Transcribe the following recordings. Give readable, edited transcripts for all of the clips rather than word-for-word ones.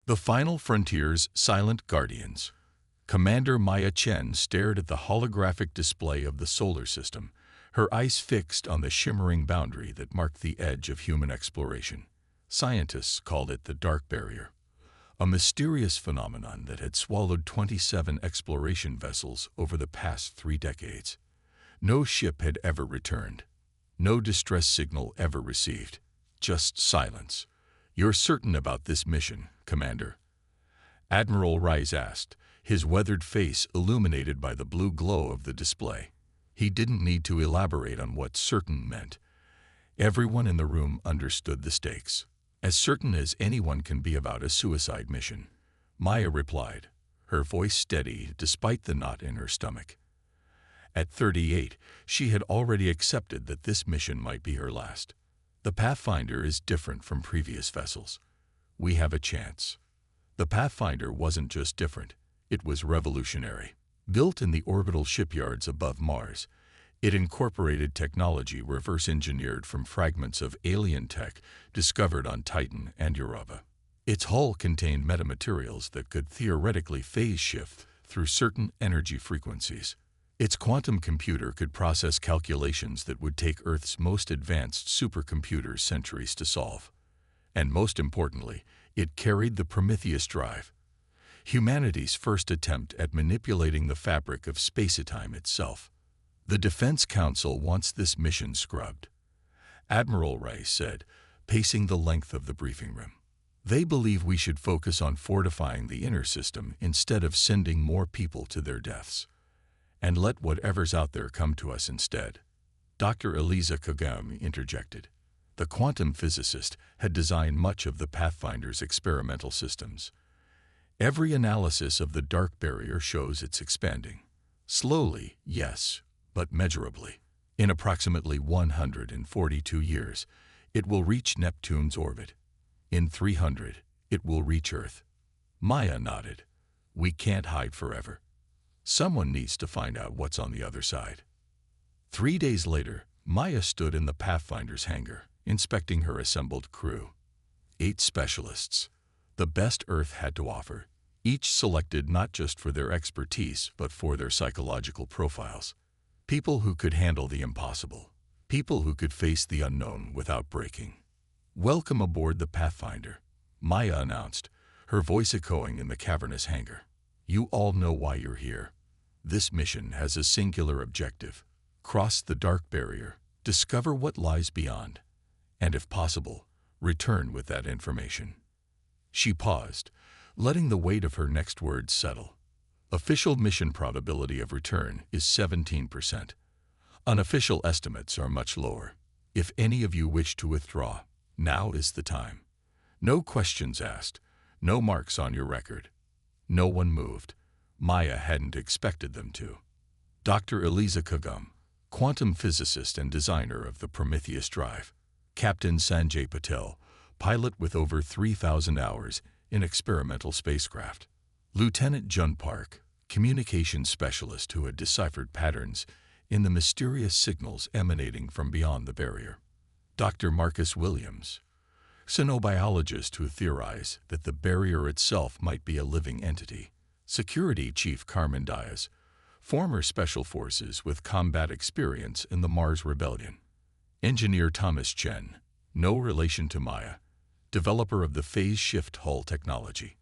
The Final Frontier's Silent Guardians. Commander Maya Chen stared at the holographic display of the solar system, her eyes fixed on the shimmering boundary that marked the edge of human exploration. Scientists called it the Dark Barrier, a mysterious phenomenon that had swallowed 27 exploration vessels over the past 3 decades. No ship had ever returned. No distress signal ever received. Just silence. "You're certain about this mission, Commander?" Admiral Rice asked, his weathered face illuminated by the blue glow of the display. He didn't need to elaborate on what certain meant. Everyone in the room understood the stakes. "As certain as anyone can be about a suicide mission," Maya replied, her voice steady despite the knot in her stomach. At 38, she had already accepted that this mission might be her last. The Pathfinder is different from previous vessels. We have a chance. The Pathfinder wasn't just different, it was revolutionary. Built in the orbital shipyards above Mars, it incorporated technology reverse-engineered from fragments of alien tech discovered on Titan and Europa. Its hull contained metamaterials that could theoretically phase shift through certain energy frequencies. Its quantum computer could process calculations that would take Earth's most advanced supercomputers centuries to solve. And most importantly, it carried the Prometheus drive, humanity's first attempt at manipulating the fabric of space-time itself. "The Defense Council wants this mission scrubbed," Admiral Rice said, pacing the length of the briefing room. "They believe we should focus on fortifying the inner system instead of sending more people to their deaths. And let whatever's out there come to us instead." Dr. Eliza Kagami interjected. The quantum physicist had designed much of the Pathfinder's experimental systems. Every analysis of the Dark Barrier shows it's expanding. Slowly, yes, but measurably. In approximately 142 years, it will reach Neptune's orbit. In 300, it will reach Earth. Maya nodded. "We can't hide forever. Someone needs to find out what's on the other side." 3 days later, Maya stood in the Pathfinder's hangar, inspecting her assembled crew. 8 specialists, the best Earth had to offer, each selected not just for their expertise but for their psychological profiles. People who could handle the impossible. People who could face the unknown without breaking. "Welcome aboard the Pathfinder," Maya announced, her voice echoing in the cavernous hangar. "You all know why you're here. This mission has a singular objective: cross the Dark Barrier, discover what lies beyond, and if possible, return with that information." She paused, letting the weight of her next words settle. Official mission probability of return is 17%. Unofficial estimates are much lower. If any of you wish to withdraw, now is the time. No questions asked, no marks on your record. No one moved. Maya hadn't expected them to. Dr. Eliza Kagam, quantum physicist and designer of the Prometheus drive. Captain Sanjay Patel, pilot with over 3,000 hours in experimental spacecraft. Lieutenant Jun Park, communications specialist who had deciphered patterns in the mysterious signals emanating from beyond the barrier. Dr. Marcus Williams, xenobiologist who theorized that the barrier itself might be a living entity. Security Chief Carmen Diaz, former Special Forces with combat experience in the Mars Rebellion. Engineer Thomas Chen, no relation to Maya, developer of the phase shift hull technology.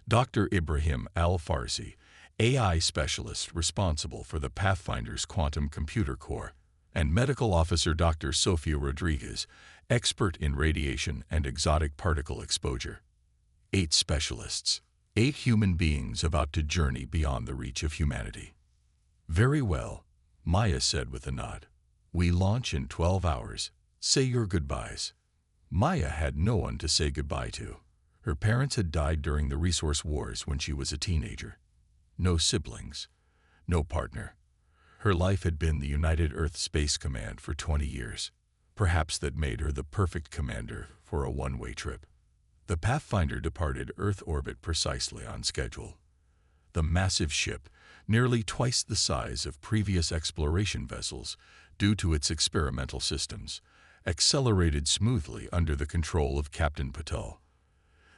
Dr. Ibrahim Al-Farsi, AI specialist responsible for the Pathfinder's quantum computer core, and Medical Officer Dr. Sofia Rodriguez, expert in radiation and exotic particle exposure. 8 specialists. 8 human beings about to journey beyond the reach of humanity. "Very well," Maya said with a nod. "We launch in 12 hours. Say your goodbyes." Maya had no one to say goodbye to. Her parents had died during the resource wars when she was a teenager. No siblings. No partner. Her life had been the United Earth Space Command for 20 years. Perhaps that made her the perfect commander for a one-way trip. The Pathfinder departed Earth orbit precisely on schedule. The massive ship, nearly twice the size of previous exploration vessels due to its experimental systems, accelerated smoothly under the control of Captain Patel.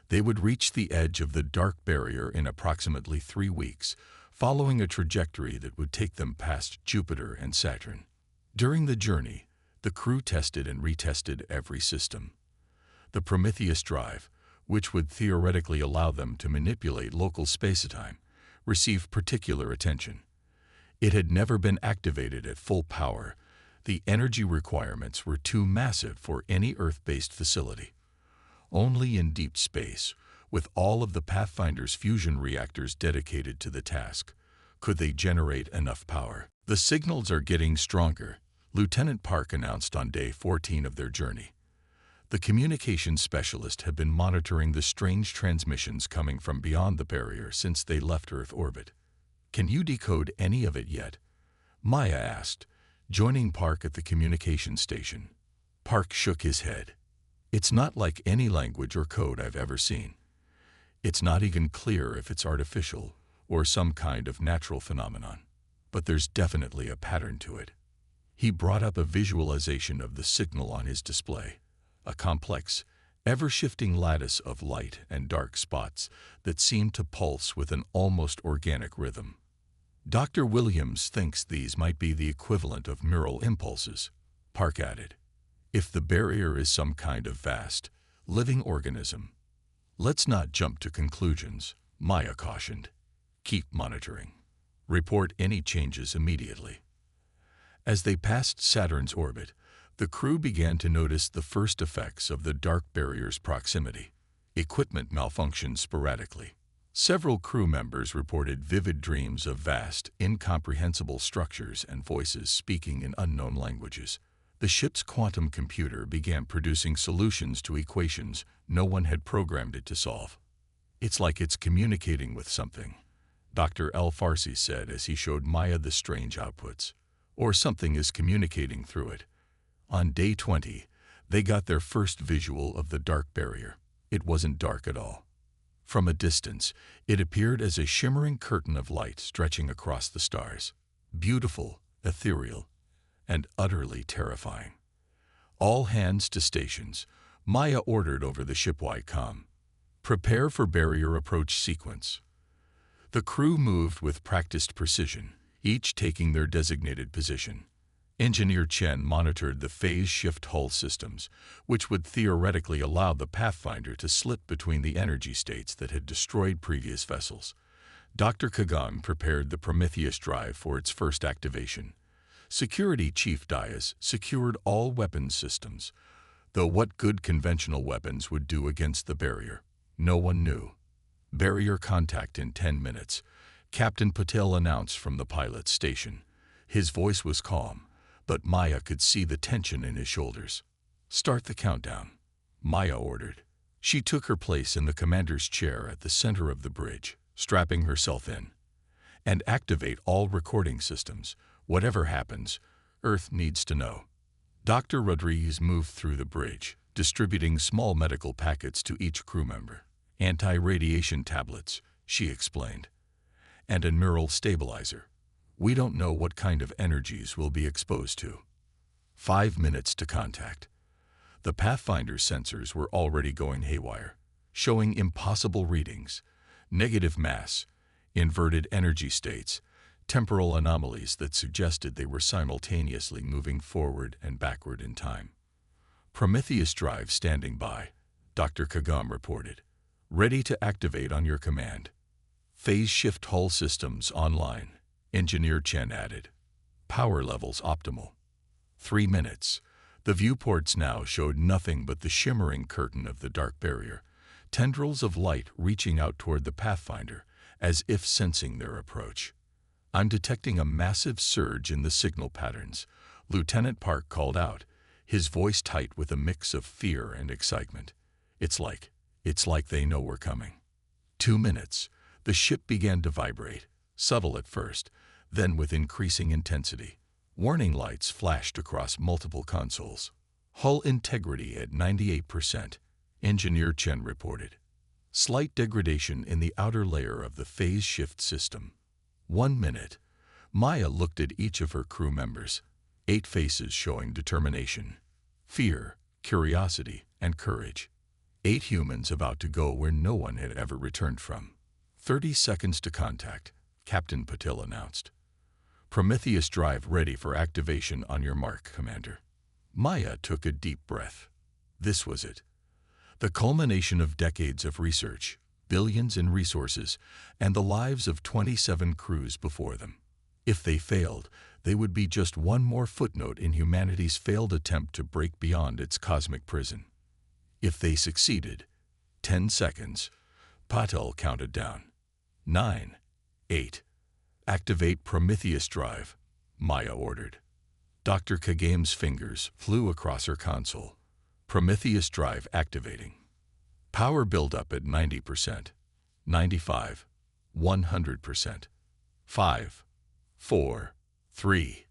They would reach the edge of the dark barrier in approximately 3 weeks, following a trajectory that would take them past Jupiter and Saturn. During the journey, the crew tested and retested every system. The Prometheus drive, which would theoretically allow them to manipulate local space-time, received particular attention. It had never been activated at full power. The energy requirements were too massive for any Earth-based facility. Only in deep space, with all of the Pathfinder's fusion reactors dedicated to the task, could they generate enough power. The signals are getting stronger, Lieutenant Park announced on day 14 of their journey. The communications specialist had been monitoring the strange transmissions coming from beyond the barrier since they left Earth orbit. "Can you decode any of it yet?" Maya asked, joining Park at the communications station. Park shook his head. "It's not like any language or code I've ever seen. It's not even clear if it's artificial or some kind of natural phenomenon. But there's definitely a pattern to it." He brought up a visualization of the signal on his display, a complex, ever-shifting lattice of light and dark spots that seemed to pulse with an almost organic rhythm. "Dr. Williams thinks these might be the equivalent of neural impulses," Park added. "If the barrier is some kind of vast, living organism." "Let's not jump to conclusions," Maya cautioned. "Keep monitoring. Report any changes immediately." As they passed Saturn's orbit, the crew began to notice the first effects of the dark barrier's proximity. Equipment malfunctioned sporadically. Several crew members reported vivid dreams of vast, incomprehensible structures and voices speaking in unknown languages. The ship's quantum computer began producing solutions to equations no one had programmed it to solve. "It's like it's communicating with something," Dr. L. Farsi said as he showed Maya the strange outputs. "Or something is communicating through it." On day 20, they got their first visual of the dark barrier. It wasn't dark at all. From a distance, it appeared as a shimmering curtain of light stretching across the stars. Beautiful, ethereal, and utterly terrifying. "All hands to stations," Maya ordered over the shipwide comm. "Prepare for barrier approach sequence." The crew moved with practiced precision, each taking their designated position. Engineer Chen monitored the phase-shift hull systems, which would theoretically allow the Pathfinder to slip between the energy states that had destroyed previous vessels. Dr. Kagan prepared the Prometheus drive for its first activation. Security Chief Dias secured all weapons systems, though what good conventional weapons would do against the barrier, no one knew. "Barrier contact in 10 minutes, Captain Patel announced from the pilot's station. His voice was calm, but Maya could see the tension in his shoulders. "Start the countdown," Maya ordered. She took her place in the commander's chair at the center of the bridge, strapping herself in. "And activate all recording systems. Whatever happens, Earth needs to know." Dr. Rodriguez moved through the bridge, distributing small medical packets to each crew member. "Anti-radiation tablets," she explained. "And a neural stabilizer. We don't know what kind of energies we'll be exposed to." 5 minutes to contact. The Pathfinder's sensors were already going haywire, showing impossible readings: negative mass, inverted energy states, temporal anomalies that suggested they were simultaneously moving forward and backward in time. "Prometheus drive standing by," Dr. Kagam reported. "Ready to activate on your command." "Phase shift hull systems online," Engineer Chen added. "Power levels optimal." 3 minutes. The viewports now showed nothing but the shimmering curtain of the dark barrier, tendrils of light reaching out toward the Pathfinder, as if sensing their approach. "I'm detecting a massive surge in the signal patterns," Lieutenant Park called out, his voice tight with a mix of fear and excitement. It's like they know we're coming." 2 minutes. The ship began to vibrate, subtle at first, then with increasing intensity. Warning lights flashed across multiple consoles. "Hull integrity at 98%, Engineer Chen reported. "Slight degradation in the outer layer of the phase shift system." 1 minute. Maya looked at each of her crew members, 8 faces showing determination, fear, curiosity, and courage. 8 humans about to go where no one had ever returned from. 30 seconds to contact, Captain Patil announced. Prometheus drive ready for activation on your mark, Commander. Maya took a deep breath. This was it. The culmination of decades of research, billions in resources, and the lives of 27 crews before them. If they failed, they would be just one more footnote in humanity's failed attempt to break beyond its cosmic prison. If they succeeded, 10 seconds, Patil counted down. 9, 8. Activate Prometheus drive, Maya ordered. Dr. Kagam's fingers flew across her console. Prometheus drive activating. Power buildup at 90%, 95, 100%. 5, 4, 3.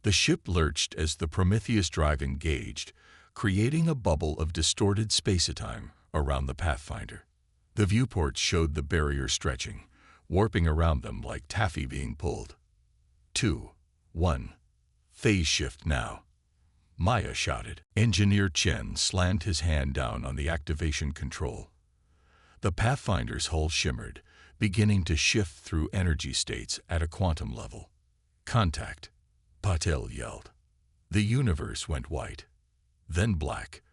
The ship lurched as the Prometheus drive engaged, creating a bubble of distorted space-time around the Pathfinder. The viewports showed the barrier stretching, warping around them like taffy being pulled. 2, 1. Phase shift now, Maya shouted. Engineer Chen slammed his hand down on the activation control. The Pathfinder's hull shimmered, beginning to shift through energy states at a quantum level. Contact, Patil yelled. The universe went white, then black,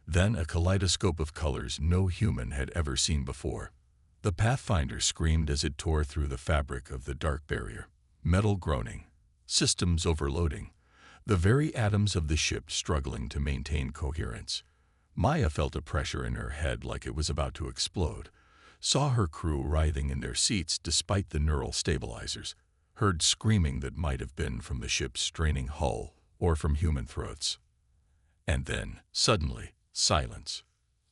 then a kaleidoscope of colors no human had ever seen before. The Pathfinder screamed as it tore through the fabric of the dark barrier, metal groaning, systems overloading, the very atoms of the ship struggling to maintain coherence. Maya felt a pressure in her head like it was about to explode, saw her crew writhing in their seats despite the neural stabilizers, heard screaming that might have been from the ship's straining hull or from human throats. And then, suddenly, silence.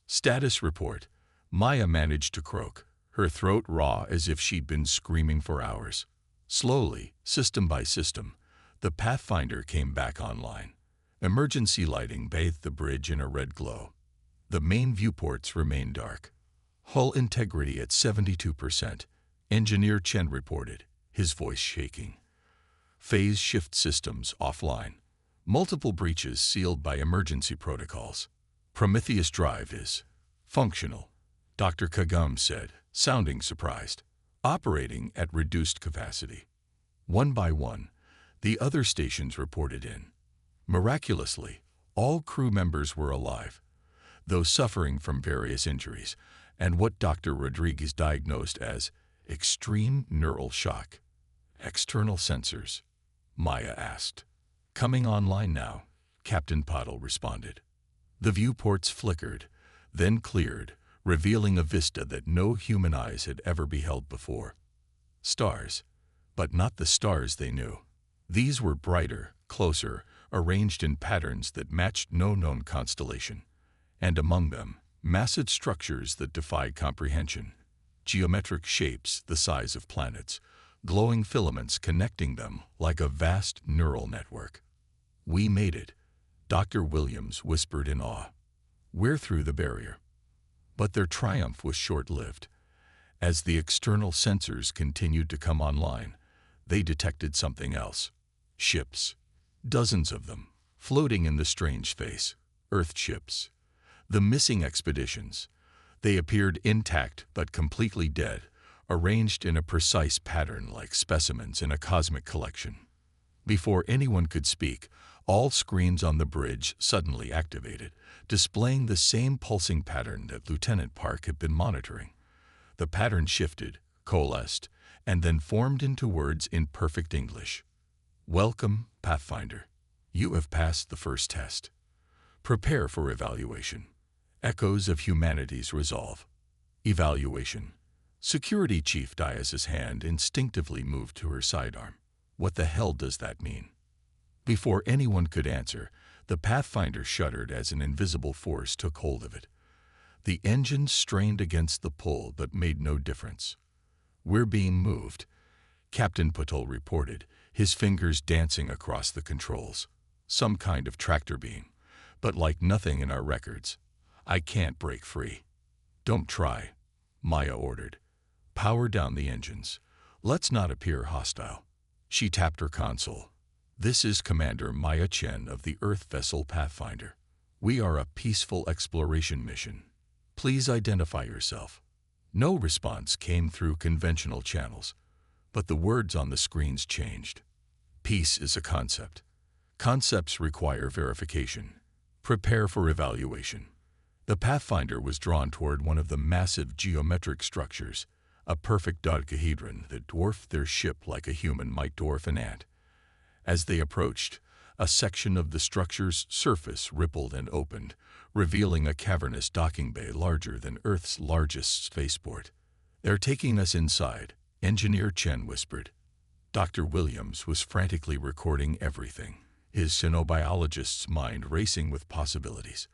Status report, Maya managed to croak, her throat raw as if she'd been screaming for hours. Slowly, system by system, the Pathfinder came back online. Emergency lighting bathed the bridge in a red glow. The main viewports remained dark. Hull integrity at 72%, Engineer Chen reported, his voice shaking. Phase shift systems offline. Multiple breaches sealed by emergency protocols. Prometheus drive is functional, Dr. Kagam said, sounding surprised. Operating at reduced capacity. One by one, the other stations reported in. Miraculously, all crew members were alive, though suffering from various injuries and what Dr. Rodriguez diagnosed as extreme neural shock. External sensors, Maya asked. Coming online now, Captain Patil responded. The viewports flickered, then cleared, revealing a vista that no human eyes had ever beheld before. Stars, but not the stars they knew. These were brighter, closer, arranged in patterns that matched no known constellation, and among them, massive structures that defied comprehension, geometric shapes the size of planets, glowing filaments connecting them like a vast neural network. We made it, Dr. Williams whispered in awe. We're through the barrier. But their triumph was short-lived. As the external sensors continued to come online, they detected something else. Ships. Dozens of them, floating in the strange space. Earth ships. The missing expeditions. They appeared intact but completely dead, arranged in a precise pattern like specimens in a cosmic collection. Before anyone could speak, all screens on the bridge suddenly activated, displaying the same pulsing pattern that Lieutenant Park had been monitoring. The pattern shifted, coalesced, and then formed into words in perfect English. Welcome, Pathfinder. You have passed the first test. Prepare for evaluation. Echoes of humanity's resolve. Evaluation. Security Chief Diaz's hand instinctively moved to her sidearm. What the hell does that mean? Before anyone could answer, the Pathfinder shuddered as an invisible force took hold of it. The engines strained against the pull but made no difference. We're being moved, Captain Patil reported, his fingers dancing across the controls. Some kind of tractor beam, but like nothing in our records. I can't break free. Don't try, Maya ordered. Power down the engines. Let's not appear hostile. She tapped her console. This is Commander Maya Chen of the Earth vessel Pathfinder. We are a peaceful exploration mission. Please identify yourself. No response came through conventional channels, but the words on the screens changed. Peace is a concept. Concepts require verification. Prepare for evaluation. The Pathfinder was drawn toward one of the massive geometric structures, a perfect dodecahedron that dwarfed their ship like a human might dwarf an ant. As they approached, a section of the structure's surface rippled and opened, revealing a cavernous docking bay larger than Earth's largest spaceport. "They're taking us inside," Engineer Chen whispered. Dr. Williams was frantically recording everything, his xenobiologist's mind racing with possibilities.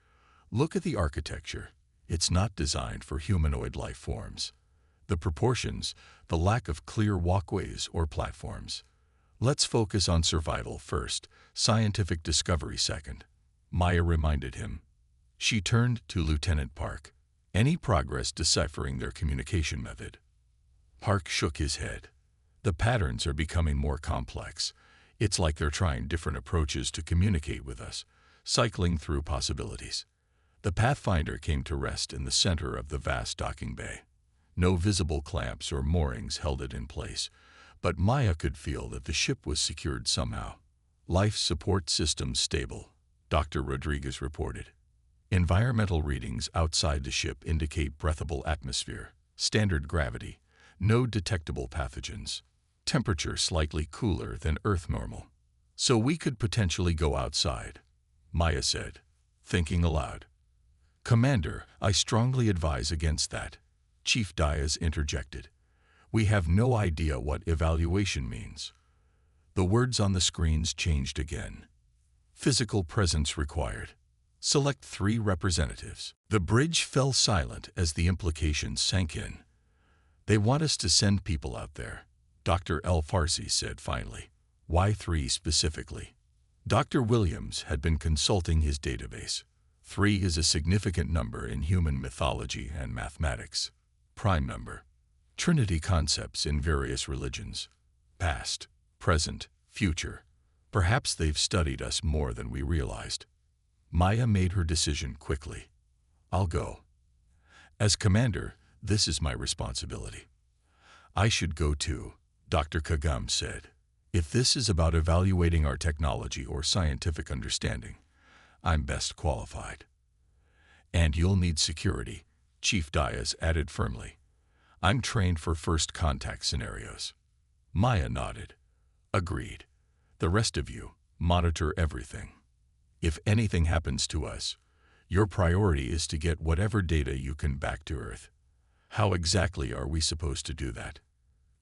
"Look at the architecture. It's not designed for humanoid life forms. The proportions, the lack of clear walkways or platforms. Let's focus on survival first, scientific discovery second," Maya reminded him. She turned to Lieutenant Park. "Any progress deciphering their communication method?" Park shook his head. "The patterns are becoming more complex. It's like they're trying different approaches to communicate with us, cycling through possibilities." The Pathfinder came to rest in the center of the vast docking bay. No visible clamps or moorings held it in place, but Maya could feel that the ship was secured somehow. "Life support systems stable," Dr. Rodriguez reported. "Environmental readings outside the ship indicate breathable atmosphere, standard gravity, no detectable pathogens. Temperature slightly cooler than Earth normal. So we could potentially go outside," Maya said, thinking aloud. "Commander, I strongly advise against that," Chief Diaz interjected. "We have no idea what evaluation means." The words on the screens changed again. "Physical presence required. Select 3 representatives." The bridge fell silent as the implications sank in. "They want us to send people out there," Dr. El Farsi said finally. "Why 3 specifically?" Dr. Williams had been consulting his database. 3 is a significant number in human mythology and mathematics. Prime number. Trinity concepts in various religions. Past, present, future. Perhaps they've studied us more than we realized. Maya made her decision quickly. "I'll go. As commander, this is my responsibility." "I should go too," Dr. Kagam said. "If this is about evaluating our technology or scientific understanding, I'm best qualified." "And you'll need security," Chief Diaz added firmly. "I'm trained for first contact scenarios." Maya nodded. "Agreed. The rest of you, monitor everything. If anything happens to us, your priority is to get whatever data you can back to Earth." "How exactly are we supposed to do that?"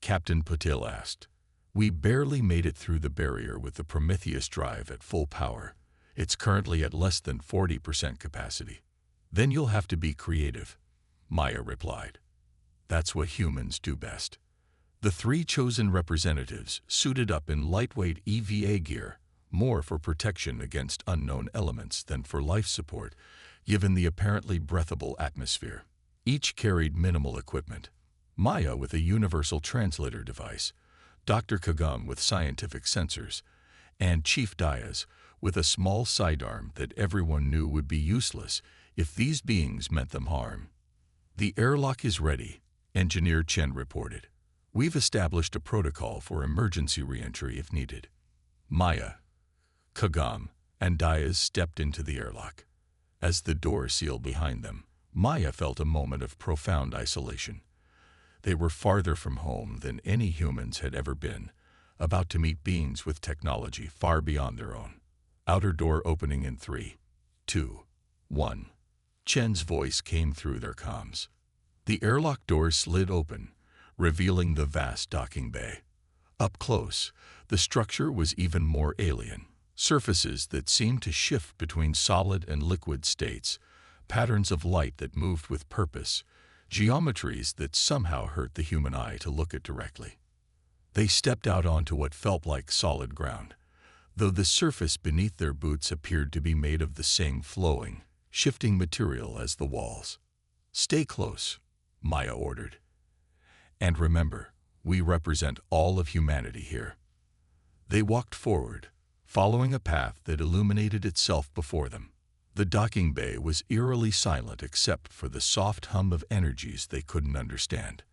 Captain Patil asked. "We barely made it through the barrier with the Prometheus drive at full power. It's currently at less than 40% capacity." "Then you'll have to be creative," Maya replied. "That's what humans do best." The 3 chosen representatives suited up in lightweight EVA gear, more for protection against unknown elements than for life support, given the apparently breathable atmosphere. Each carried minimal equipment. Maya with a universal translator device, Dr. Kagam with scientific sensors, and Chief Diaz with a small sidearm that everyone knew would be useless if these beings meant them harm. "The airlock is ready," Engineer Chen reported. "We've established a protocol for emergency reentry if needed." Maya, Kagam, and Diaz stepped into the airlock. As the door sealed behind them, Maya felt a moment of profound isolation. They were farther from home than any humans had ever been, about to meet beings with technology far beyond their own. Outer door opening in 3, 2, 1. Chen's voice came through their comms. The airlock door slid open, revealing the vast docking bay. Up close, the structure was even more alien. Surfaces that seemed to shift between solid and liquid states, patterns of light that moved with purpose, geometries that somehow hurt the human eye to look at directly. They stepped out onto what felt like solid ground, though the surface beneath their boots appeared to be made of the same flowing, shifting material as the walls. "Stay close," Maya ordered. "And remember, we represent all of humanity here." They walked forward, following a path that illuminated itself before them. The docking bay was eerily silent except for the soft hum of energies they couldn't understand.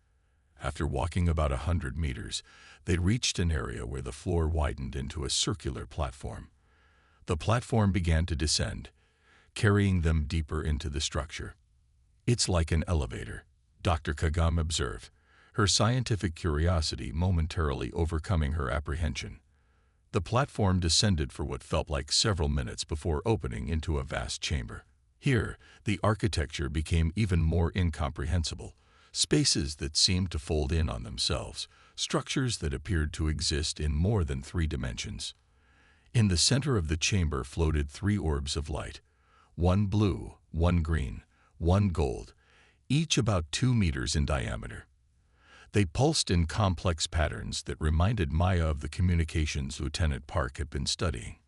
After walking about 100 meters, they reached an area where the floor widened into a circular platform. The platform began to descend, carrying them deeper into the structure. "It's like an elevator," Dr. Kagam observed, her scientific curiosity momentarily overcoming her apprehension. The platform descended for what felt like several minutes before opening into a vast chamber. Here, the architecture became even more incomprehensible. Spaces that seemed to fold in on themselves, structures that appeared to exist in more than 3 dimensions. In the center of the chamber floated 3 orbs of light, one blue, one green, one gold, each about 2 meters in diameter. They pulsed in complex patterns that reminded Maya of the communications Lieutenant Park had been studying.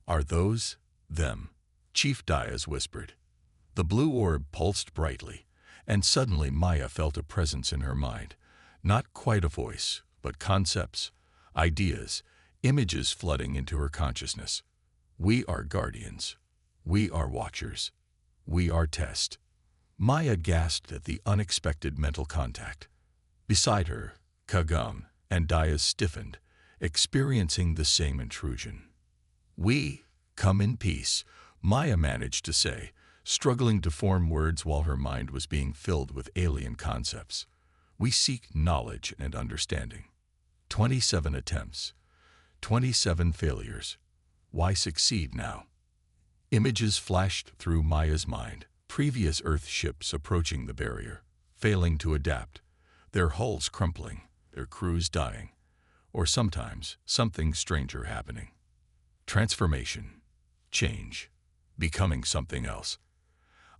"Are those them?" Chief Diaz whispered. The blue orb pulsed brightly, and suddenly Maya felt a presence in her mind. Not quite a voice, but concepts, ideas, images flooding into her consciousness. "We are guardians. We are watchers. We are test." Maya gasped at the unexpected mental contact. Beside her, Kagam and Diaz stiffened, experiencing the same intrusion. "We come in peace," Maya managed to say, struggling to form words while her mind was being filled with alien concepts. "We seek knowledge and understanding." 27 attempts, 27 failures. Why succeed now? Images flashed through Maya's mind. Previous Earth ships approaching the barrier, failing to adapt, their hulls crumpling, their crews dying, or sometimes something stranger happening. Transformation, change, becoming something else.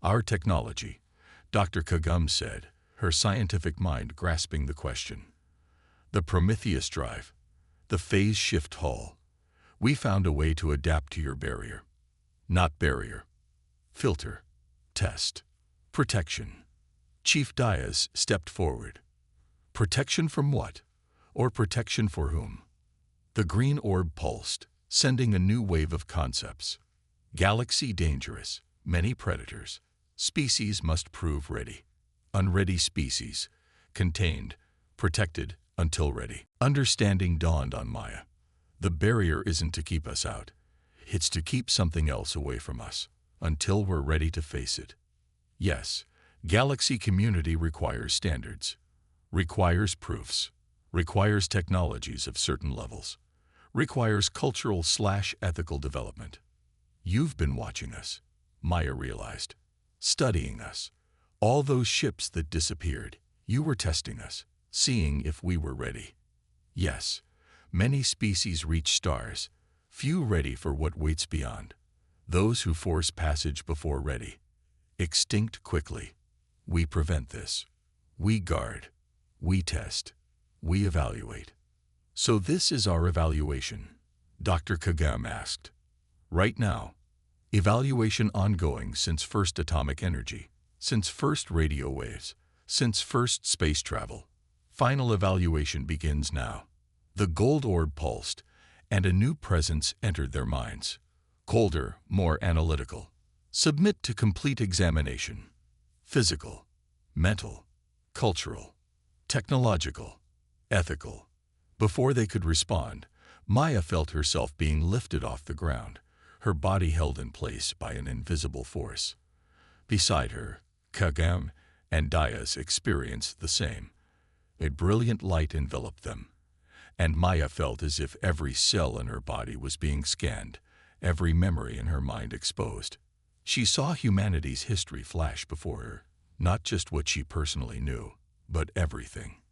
"Our technology," Dr. Kagam said, her scientific mind grasping the question. "The Prometheus drive, the phase shift hull. We found a way to adapt to your barrier." Not barrier. Filter. Test. Protection. Chief Diaz stepped forward. Protection from what? Or protection for whom? The green orb pulsed, sending a new wave of concepts. Galaxy dangerous, many predators. Species must prove ready. Unready species. Contained, protected until ready. Understanding dawned on Maya. The barrier isn't to keep us out. It's to keep something else away from us, until we're ready to face it. Yes, Galaxy community requires standards, requires proofs, requires technologies of certain levels, requires cultural/ethical development. You've been watching us, Maya realized, studying us. All those ships that disappeared, you were testing us, seeing if we were ready. Yes, many species reach stars, few ready for what waits beyond. Those who force passage before ready, extinct quickly. We prevent this. We guard. We test. We evaluate. So this is our evaluation, Dr. Kagam asked. Right now, evaluation ongoing since first atomic energy, since first radio waves, since first space travel. Final evaluation begins now. The gold orb pulsed, and a new presence entered their minds. Colder, more analytical. Submit to complete examination. Physical, mental, cultural, technological, ethical. Before they could respond, Maya felt herself being lifted off the ground, her body held in place by an invisible force. Beside her, Kagam and Diaz experienced the same. A brilliant light enveloped them, and Maya felt as if every cell in her body was being scanned, every memory in her mind exposed. She saw humanity's history flash before her, not just what she personally knew, but everything.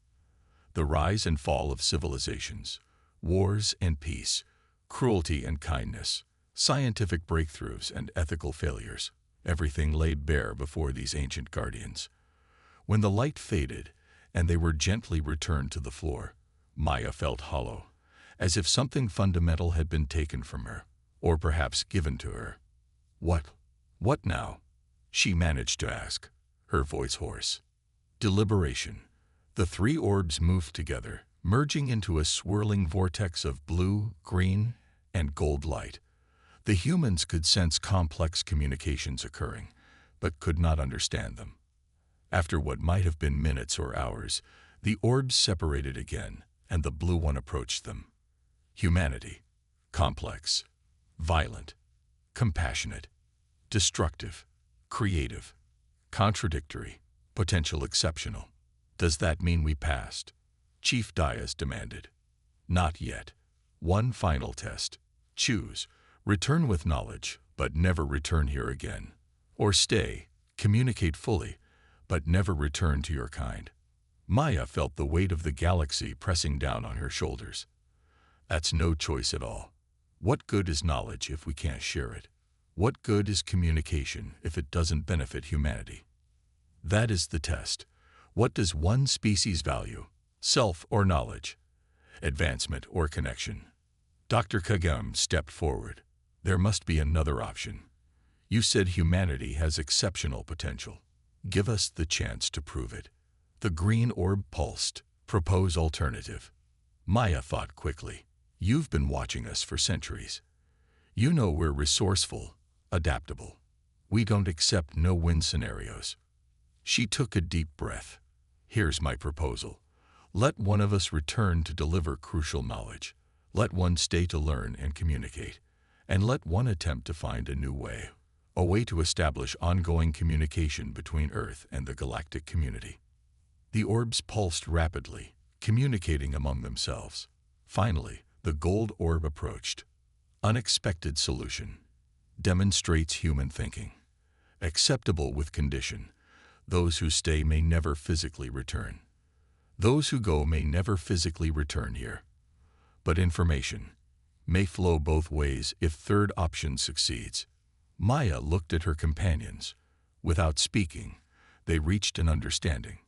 The rise and fall of civilizations, wars and peace, cruelty and kindness, scientific breakthroughs and ethical failures, everything laid bare before these ancient guardians. When the light faded and they were gently returned to the floor, Maya felt hollow, as if something fundamental had been taken from her, or perhaps given to her. What now? She managed to ask, her voice hoarse. Deliberation. The 3 orbs moved together, merging into a swirling vortex of blue, green, and gold light. The humans could sense complex communications occurring, but could not understand them. After what might have been minutes or hours, the orbs separated again, and the blue one approached them. Humanity. Complex. Violent. Compassionate. Destructive. Creative. Contradictory. Potential exceptional. Does that mean we passed? Chief Dias demanded. Not yet. One final test. Choose. Return with knowledge, but never return here again. Or stay, communicate fully, but never return to your kind. Maya felt the weight of the galaxy pressing down on her shoulders. That's no choice at all. What good is knowledge if we can't share it? What good is communication if it doesn't benefit humanity? That is the test. What does one species value? Self or knowledge? Advancement or connection? Dr. Kagam stepped forward. There must be another option. You said humanity has exceptional potential. Give us the chance to prove it. The green orb pulsed. Propose alternative. Maya thought quickly. You've been watching us for centuries. You know we're resourceful, adaptable. We don't accept no-win scenarios. She took a deep breath. Here's my proposal. Let one of us return to deliver crucial knowledge. Let one stay to learn and communicate. And let one attempt to find a new way. A way to establish ongoing communication between Earth and the galactic community. The orbs pulsed rapidly, communicating among themselves. Finally, the gold orb approached. Unexpected solution. Demonstrates human thinking. Acceptable with condition. Those who stay may never physically return. Those who go may never physically return here. But information may flow both ways if third option succeeds. Maya looked at her companions. Without speaking, they reached an understanding.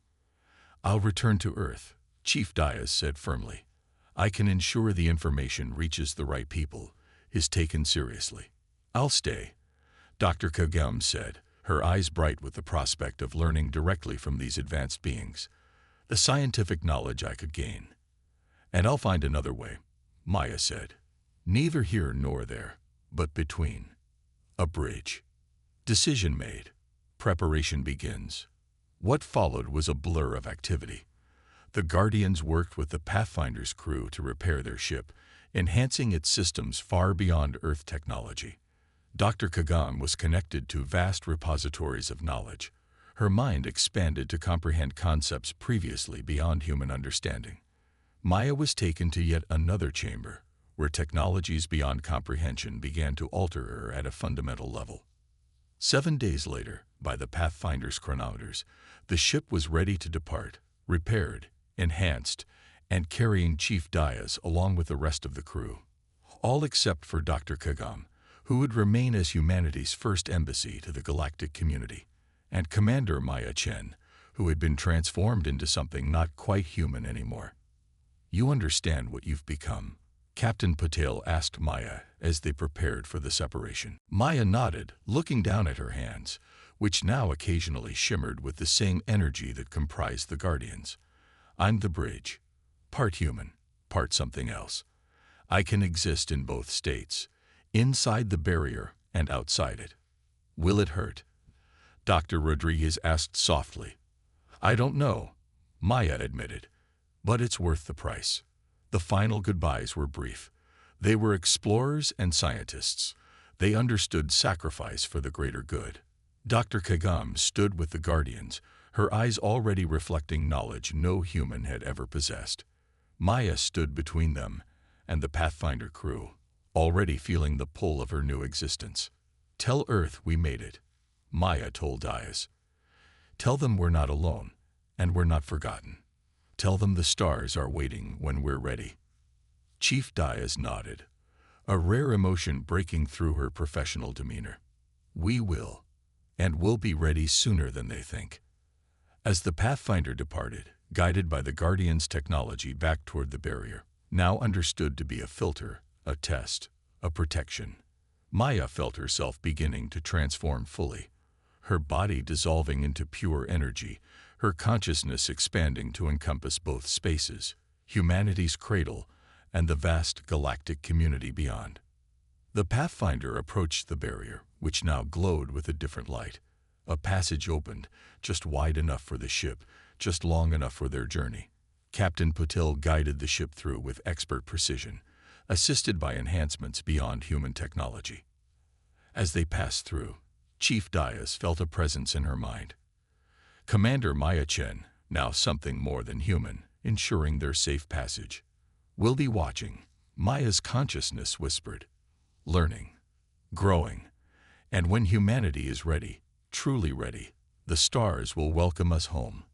I'll return to Earth, Chief Dias said firmly. I can ensure the information reaches the right people, is taken seriously. I'll stay, Dr. Kagam said, her eyes bright with the prospect of learning directly from these advanced beings. The scientific knowledge I could gain. And I'll find another way, Maya said. Neither here nor there, but between. A bridge. Decision made. Preparation begins. What followed was a blur of activity. The Guardians worked with the Pathfinder's crew to repair their ship, enhancing its systems far beyond Earth technology. Dr. Kagam was connected to vast repositories of knowledge. Her mind expanded to comprehend concepts previously beyond human understanding. Maya was taken to yet another chamber, where technologies beyond comprehension began to alter her at a fundamental level. 7 days later, by the Pathfinder's chronometers, the ship was ready to depart, repaired, enhanced, and carrying Chief Dias along with the rest of the crew. All except for Dr. Kagam, who would remain as humanity's first embassy to the galactic community, and Commander Maya Chen, who had been transformed into something not quite human anymore. You understand what you've become? Captain Patel asked Maya as they prepared for the separation. Maya nodded, looking down at her hands, which now occasionally shimmered with the same energy that comprised the Guardians. I'm the bridge, part human, part something else. I can exist in both states, inside the barrier and outside it. Will it hurt? Dr. Rodriguez asked softly. I don't know, Maya admitted, but it's worth the price. The final goodbyes were brief. They were explorers and scientists. They understood sacrifice for the greater good. Dr. Kagam stood with the Guardians, her eyes already reflecting knowledge no human had ever possessed. Maya stood between them and the Pathfinder crew, already feeling the pull of her new existence. Tell Earth we made it, Maya told Dias. Tell them we're not alone, and we're not forgotten. Tell them the stars are waiting when we're ready. Chief Dias nodded, a rare emotion breaking through her professional demeanor. We will, and we'll be ready sooner than they think. As the Pathfinder departed, guided by the Guardian's technology back toward the barrier, now understood to be a filter, a test, a protection, Maya felt herself beginning to transform fully, her body dissolving into pure energy, her consciousness expanding to encompass both spaces, humanity's cradle, and the vast galactic community beyond. The Pathfinder approached the barrier, which now glowed with a different light. A passage opened, just wide enough for the ship, just long enough for their journey. Captain Patil guided the ship through with expert precision, assisted by enhancements beyond human technology. As they passed through, Chief Dias felt a presence in her mind. Commander Maya Chen, now something more than human, ensuring their safe passage. "We'll be watching," Maya's consciousness whispered. "Learning, growing, and when humanity is ready, truly ready, the stars will welcome us home."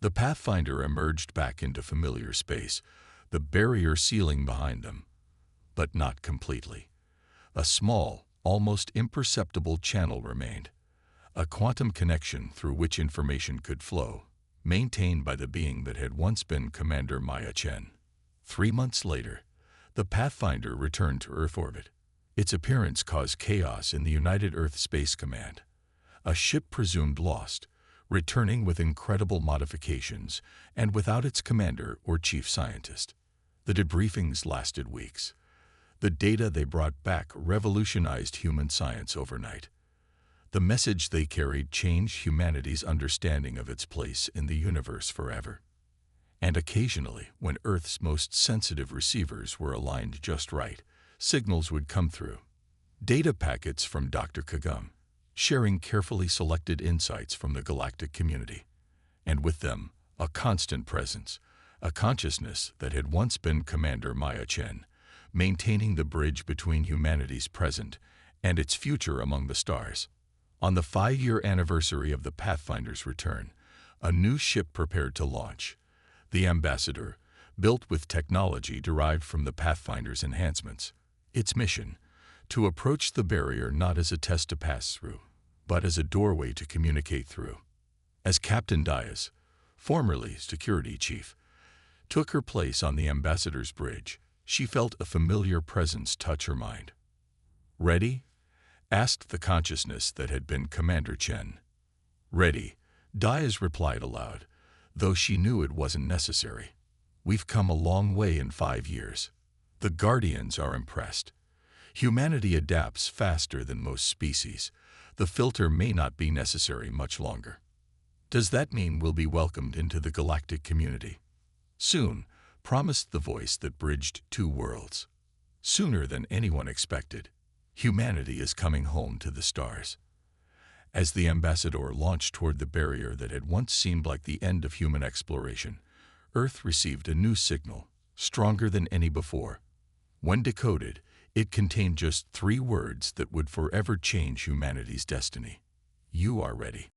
The Pathfinder emerged back into familiar space, the barrier sealing behind them. But not completely. A small, almost imperceptible channel remained, a quantum connection through which information could flow, maintained by the being that had once been Commander Maya Chen. 3 months later, the Pathfinder returned to Earth orbit. Its appearance caused chaos in the United Earth Space Command. A ship presumed lost, returning with incredible modifications and without its commander or chief scientist. The debriefings lasted weeks. The data they brought back revolutionized human science overnight. The message they carried changed humanity's understanding of its place in the universe forever. And occasionally, when Earth's most sensitive receivers were aligned just right, signals would come through. Data packets from Dr. Kagum, sharing carefully selected insights from the galactic community. And with them, a constant presence, a consciousness that had once been Commander Maya Chen, maintaining the bridge between humanity's present and its future among the stars. On the 5-year anniversary of the Pathfinder's return, a new ship prepared to launch. The Ambassador, built with technology derived from the Pathfinder's enhancements. Its mission, to approach the barrier not as a test to pass through, but as a doorway to communicate through. As Captain Dias, formerly security chief, took her place on the Ambassador's bridge, she felt a familiar presence touch her mind. "Ready?" asked the consciousness that had been Commander Chen. "Ready," Dias replied aloud, though she knew it wasn't necessary. "We've come a long way in 5 years. The Guardians are impressed. Humanity adapts faster than most species. The filter may not be necessary much longer." "Does that mean we'll be welcomed into the galactic community?" "Soon," promised the voice that bridged 2 worlds. "Sooner than anyone expected. Humanity is coming home to the stars." As the Ambassador launched toward the barrier that had once seemed like the end of human exploration, Earth received a new signal, stronger than any before. When decoded, it contained just 3 words that would forever change humanity's destiny. "You are ready."